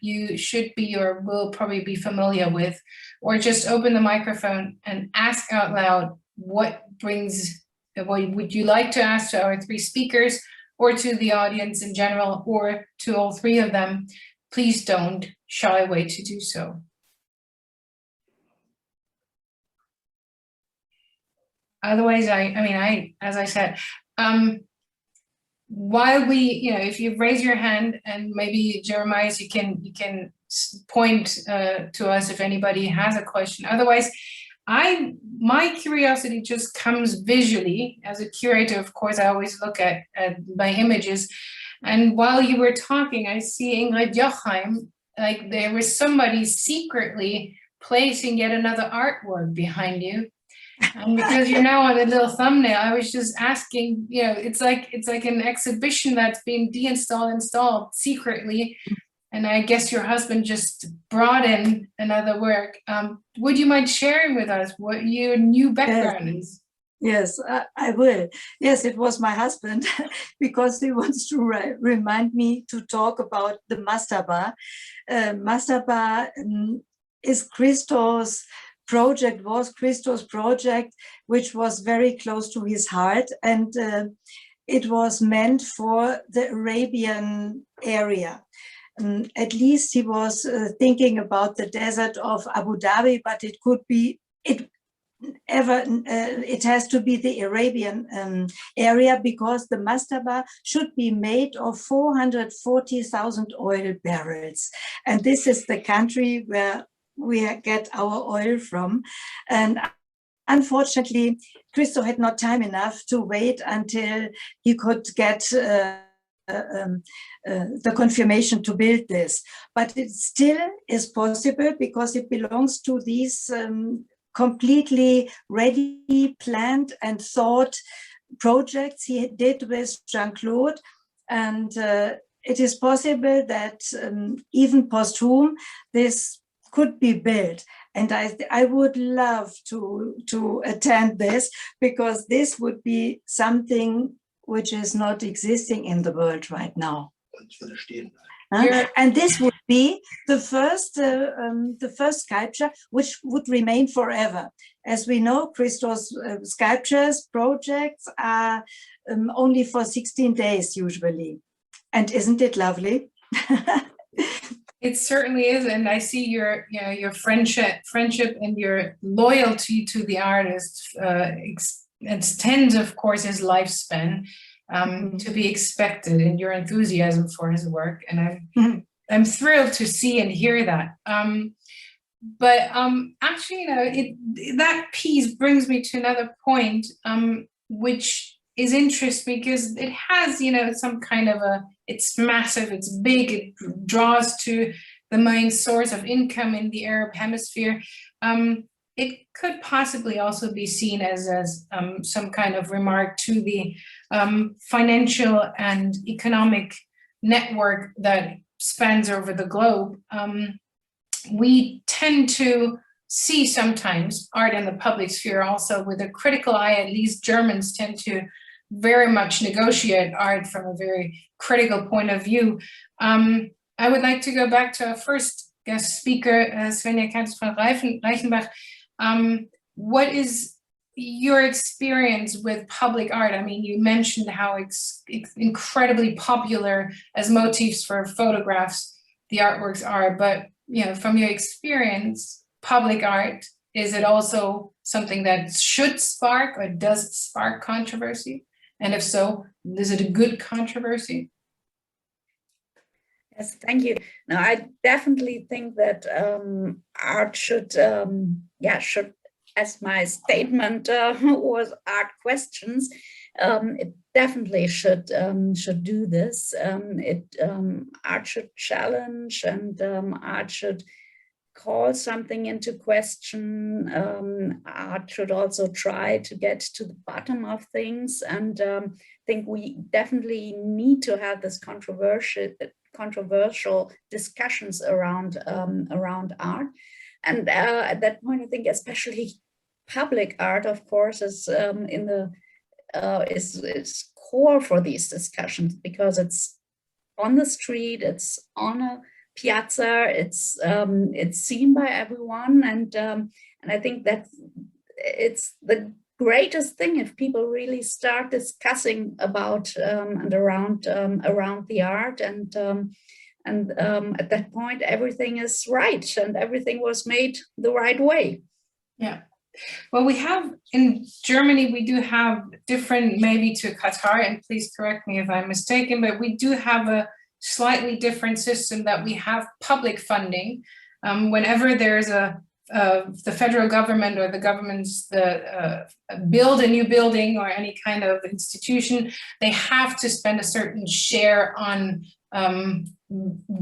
you should be or will probably be familiar with, or just open the microphone and ask out loud what would you like to ask to our three speakers, or to the audience in general, or to all three of them. please don't shy away to do so. Otherwise, as I said, while we, if you raise your hand, and maybe Jeremiah, you can point to us if anybody has a question. Otherwise, my curiosity just comes visually. As a curator, of course, I always look at my images. And while you were talking, I see Ingrid Jochheim, like there was somebody secretly placing yet another artwork behind you. And because you're now on a little thumbnail, I was just asking, it's like an exhibition that's being installed secretly. And I guess your husband just brought in another work. Would you mind sharing with us what your new background is? Yes, I will. Yes, it was my husband because he wants to remind me to talk about the mastaba. Mastaba is Christo's project, which was very close to his heart, and it was meant for the Arabian area. At least he was thinking about the desert of Abu Dhabi, but it could be, it has to be the Arabian area, because the mastaba should be made of 440,000 oil barrels. And this is the country where we get our oil from. And unfortunately, Christo had not time enough to wait until he could get the confirmation to build this. But it still is possible because it belongs to these completely ready, planned and thought projects he did with Jean-Claude. And it is possible that even posthum, this could be built. And I would love to attend this, because this would be something which is not existing in the world right now. And this would be the first sculpture which would remain forever. As we know, Christo's sculptures, projects are only for 16 days usually. And isn't it lovely? It certainly is, and I see your friendship and your loyalty to the artist extends, of course, his lifespan, to be expected, and your enthusiasm for his work, and I'm thrilled to see and hear that. But actually, that piece brings me to another point, which is interesting because it has, some kind of it's massive, it's big, it draws to the main source of income in the Arab hemisphere. It could possibly also be seen as some kind of remark to the financial and economic network that spans over the globe. We tend to see sometimes art in the public sphere also with a critical eye. At least Germans tend to very much negotiate art from a very critical point of view. I would like to go back to our first guest speaker, Svenja Gräfin von Reichenbach. What is your experience with public art? I mean, you mentioned how it's incredibly popular as motifs for photographs the artworks are, but from your experience, public art, is it also something that should spark or does spark controversy? And if so, is it a good controversy? Yes, thank you. No, I definitely think that art should, as my statement was art questions, it definitely should do this. Art should challenge, and art should call something into question. Art should also try to get to the bottom of things, and I think we definitely need to have this controversial discussions around art. And at that point, I think especially public art, of course, is is core for these discussions, because it's on the street, it's on a piazza, it's seen by everyone, and I think that it's the greatest thing if people really start discussing about and around the art, and And at that point, everything is right and everything was made the right way. Yeah. Well, we have in Germany, we do have different, maybe to Qatar, and please correct me if I'm mistaken, but we do have a slightly different system that we have public funding. Whenever there's the federal government or the governments build a new building or any kind of institution, they have to spend a certain share on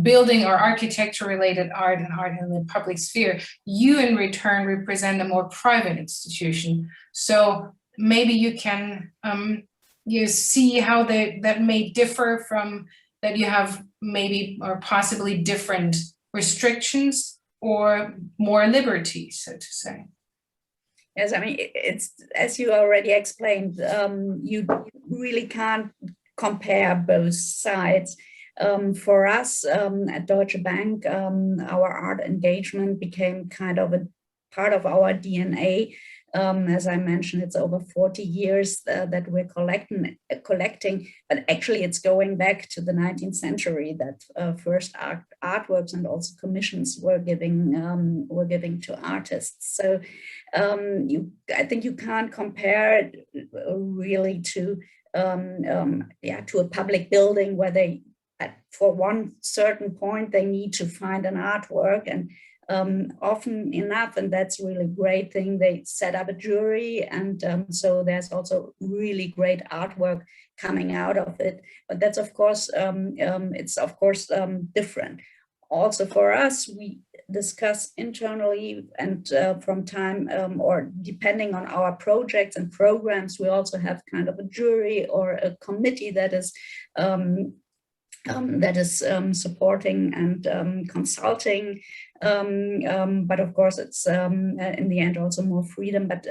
building or architecture related art and art in the public sphere. You in return represent a more private institution. So maybe you can you see how that may differ from that you have maybe or possibly different restrictions or more liberties, so to say. Yes, I mean, it's as you already explained, you really can't compare both sides. For us at Deutsche Bank, our art engagement became kind of a part of our DNA. As I mentioned, it's over 40 years that we're collecting, but actually it's going back to the 19th century that first artworks and also commissions were giving to artists. So I think you can't compare it really to a public building where they, for one certain point, they need to find an artwork, and often enough, and that's really great thing, they set up a jury, and so there's also really great artwork coming out of it. But that's of course, it's of course different. Also for us, we discuss internally, and from time or depending on our projects and programs, we also have kind of a jury or a committee that is supporting and consulting, but of course it's in the end also more freedom, but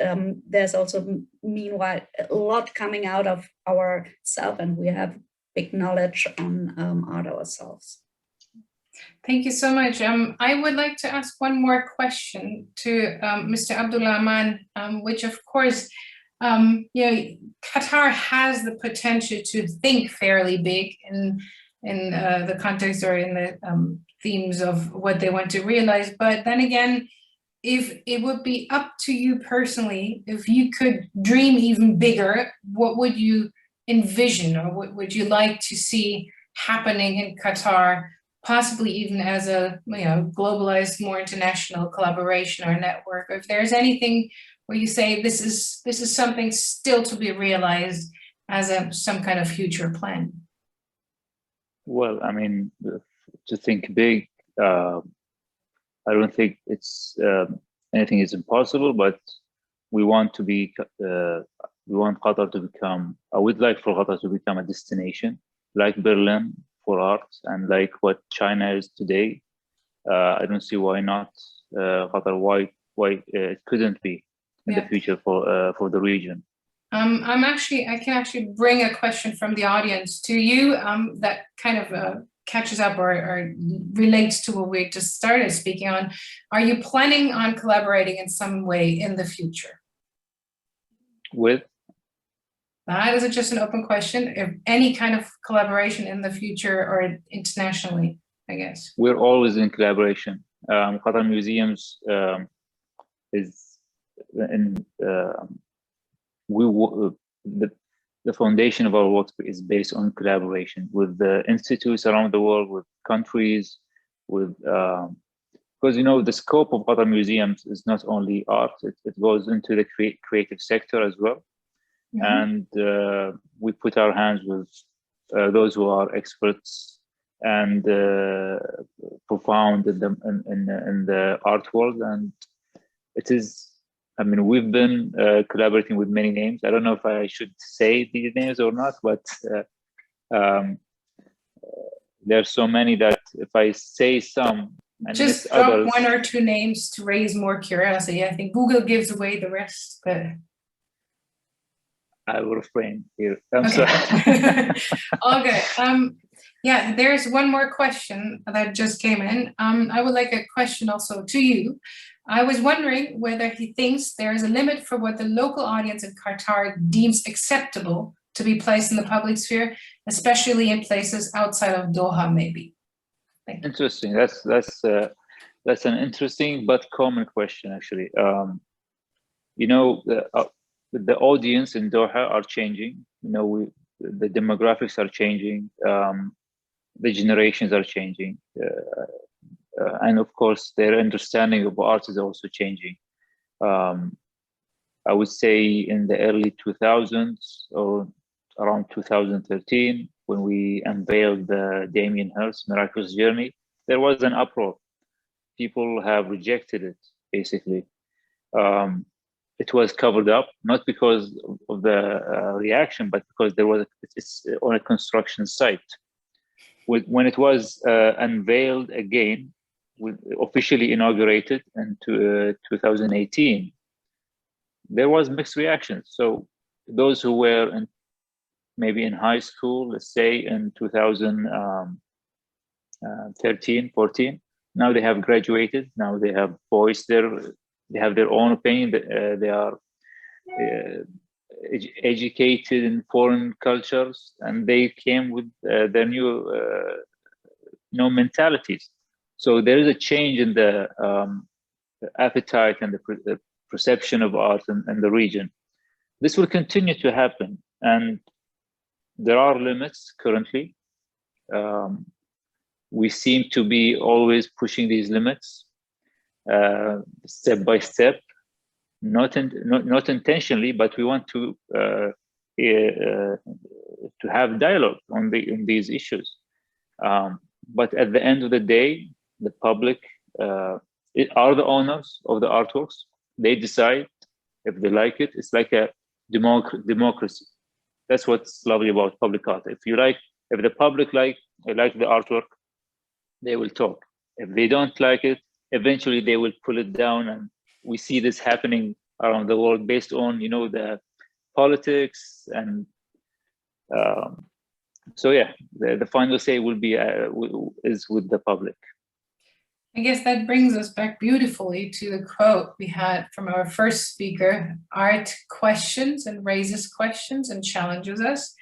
there's also meanwhile a lot coming out of ourselves, and we have big knowledge on art ourselves. Thank you so much. I would like to ask one more question to Mr. Abdulrahman, which of course, Qatar has the potential to think fairly big in the context or in the themes of what they want to realize. But then again, if it would be up to you personally, if you could dream even bigger, what would you envision, or what would you like to see happening in Qatar, possibly even as a globalized, more international collaboration or network? Or if there's anything where you say this is something still to be realized as some kind of future plan. Well, I mean, to think big, I don't think it's anything is impossible, but we want to be, we want Qatar to become, I would like for Qatar to become a destination like Berlin for art, and like what China is today. I don't see why not Qatar, why it couldn't be in the future for the region. I can actually bring a question from the audience to you that kind of catches up or relates to what we just started speaking on. Are you planning on collaborating in some way in the future? With? That is just an open question. If any kind of collaboration in the future or internationally, I guess. We're always in collaboration. Qatar Museums is in the foundation of our work is based on collaboration with the institutes around the world, with countries, with because the scope of Qatar Museums is not only art; it goes into the creative sector as well. Mm-hmm. And we put our hands with those who are experts and profound in the art world, and it is. I mean, we've been collaborating with many names. I don't know if I should say these names or not, but there are so many that if I say some, and just drop others, one or two names to raise more curiosity. I think Google gives away the rest, but I will refrain here. I'm okay. Sorry. All good. Yeah, there's one more question that just came in. I would like a question also to you. I was wondering whether he thinks there is a limit for what the local audience in Qatar deems acceptable to be placed in the public sphere, especially in places outside of Doha, maybe. Thank you. Interesting. That's an interesting but common question, actually. You know, the audience in Doha are changing. You know, the demographics are changing. The generations are changing, and of course, their understanding of art is also changing. I would say in the early 2000s or around 2013, when we unveiled the Damien Hirst's Miraculous Journey, there was an uproar. People have rejected it, basically. It was covered up, not because of the reaction, but because it's on a construction site. When it was unveiled again, officially inaugurated in 2018, there was mixed reactions. So those who were maybe in high school, let's say in 2013, 14, now they have graduated. Now they have voiced they have their own opinion. They are educated in foreign cultures, and they came with their new mentalities. So there is a change in the appetite and the perception of art in the region. This will continue to happen, and there are limits currently. We seem to be always pushing these limits step by step, not intentionally, but we want to have dialogue on these issues. But at the end of the day, the public are the owners of the artworks. They decide if they like it. It's like a democracy. That's what's lovely about public art. If the public like the artwork, they will talk. If they don't like it, eventually they will pull it down. And we see this happening around the world based on, the politics. And so, yeah, the final say will be is with the public. I guess that brings us back beautifully to the quote we had from our first speaker: art questions and raises questions and challenges us.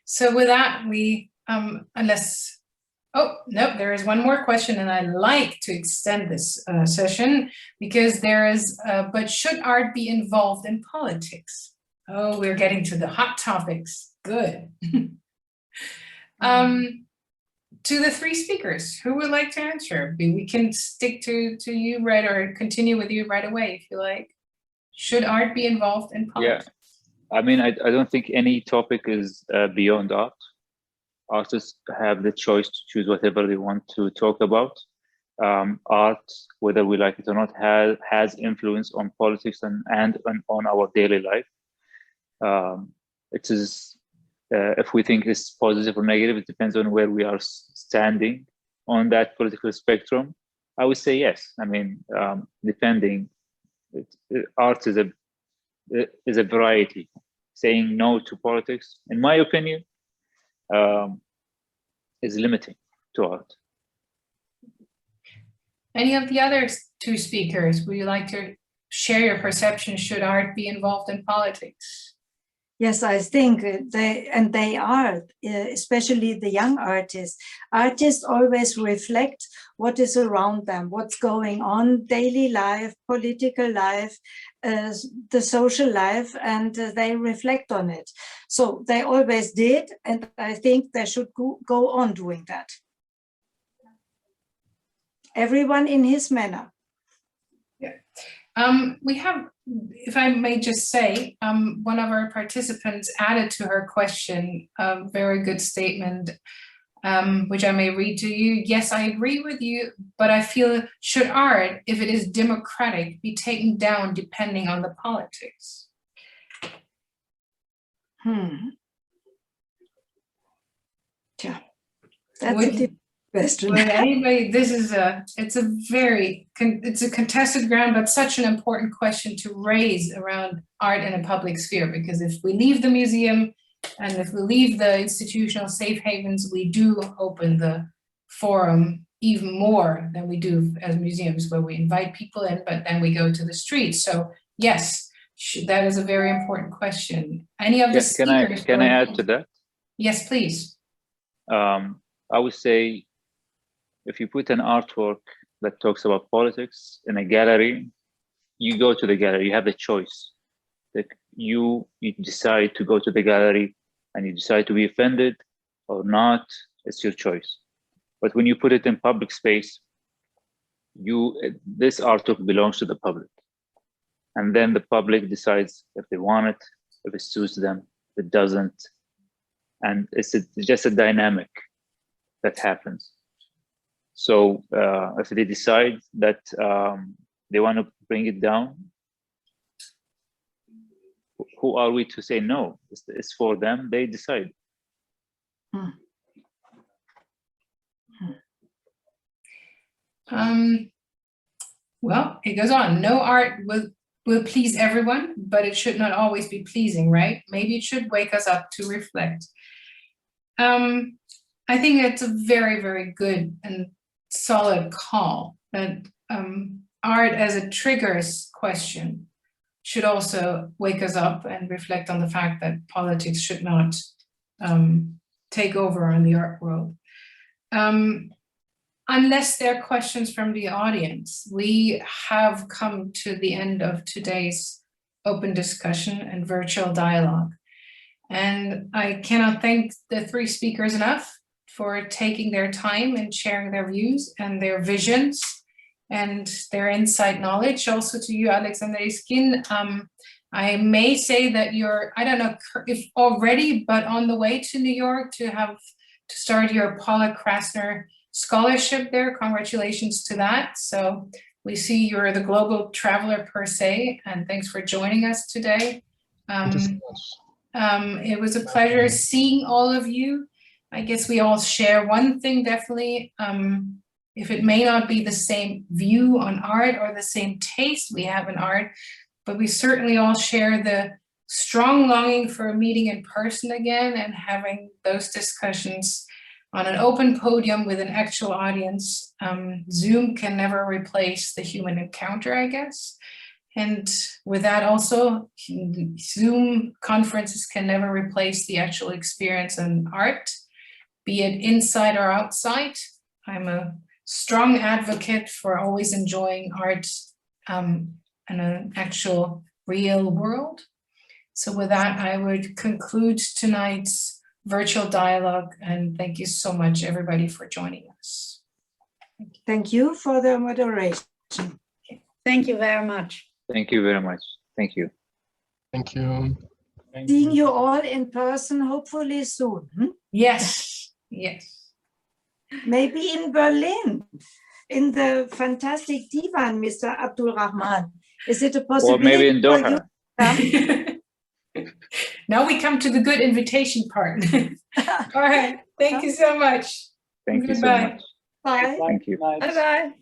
So with that, there is one more question, and I like to extend this session because there is, but should art be involved in politics? Oh, we're getting to the hot topics. Good. To the three speakers, who would like to answer? We can stick to you, right, or continue with you right away if you like. Should art be involved in politics? Yeah, I mean, I don't think any topic is beyond art. Artists have the choice to choose whatever they want to talk about. Art, whether we like it or not, has influence on politics and on our daily life. It is. If we think it's positive or negative, it depends on where we are standing on that political spectrum. I would say yes. I mean, depending, art is a variety. Saying no to politics, in my opinion, is limiting to art. Any of the other two speakers, would you like to share your perception? Should art be involved in politics? Yes, I think they are, especially the young artists. Artists always reflect what is around them, what's going on, daily life, political life, the social life, and they reflect on it. So they always did, and I think they should go on doing that. Everyone in his manner. Yeah. We have, if I may just say, one of our participants added to her question a very good statement, which I may read to you. Yes, I agree with you, but I feel should art, if it is democratic, be taken down depending on the politics? Yeah, that's a different question. Would anybody, it's a contested ground, but such an important question to raise around art in a public sphere, because if we leave the museum and if we leave the institutional safe havens, we do open the forum even more than we do as museums, where we invite people in, but then we go to the streets. So yes, that is a very important question. Any of the speakers? Can I add to that? Yes, please. I would say if you put an artwork that talks about politics in a gallery, you go to the gallery, you have the choice. That you decide to go to the gallery and you decide to be offended or not, it's your choice. But when you put it in public space, this artwork belongs to the public. And then the public decides if they want it, if it suits them, if it doesn't. And it's just a dynamic that happens. So if they decide that they want to bring it down, who are we to say no? It's for them, they decide. Well, it goes on. No art will please everyone, but it should not always be pleasing, right? Maybe it should wake us up to reflect. I think it's a very, very good and solid call that art as a triggers question should also wake us up and reflect on the fact that politics should not take over on the art world. Unless there are questions from the audience, we have come to the end of today's open discussion and virtual dialogue. And I cannot thank the three speakers enough for taking their time and sharing their views and their visions and their inside knowledge. Also to you, Alexander Iskin, I may say that you're, I don't know if already, but on the way to New York to start your Paula Krasner scholarship there. Congratulations to that. So we see you're the global traveler per se, and thanks for joining us today. It was a pleasure seeing all of you. I guess we all share one thing definitely. If it may not be the same view on art or the same taste we have in art, but we certainly all share the strong longing for a meeting in person again and having those discussions on an open podium with an actual audience. Zoom can never replace the human encounter, I guess. And with that also, Zoom conferences can never replace the actual experience in art, be it inside or outside. I'm a strong advocate for always enjoying art in an actual real world. So with that, I would conclude tonight's virtual dialogue, and thank you so much everybody for joining us. Thank you for the moderation. Thank you very much. Thank you very much. Thank you. Thank you. Seeing you all in person, hopefully soon. Yes, yes. Maybe in Berlin, in the fantastic divan, Mr. Abdulrahman. Is it a possibility? Or maybe in Doha. Now we come to the good invitation part. All right. Thank you so much. Thank you so Goodbye. much. Bye. Thank you. Bye-bye.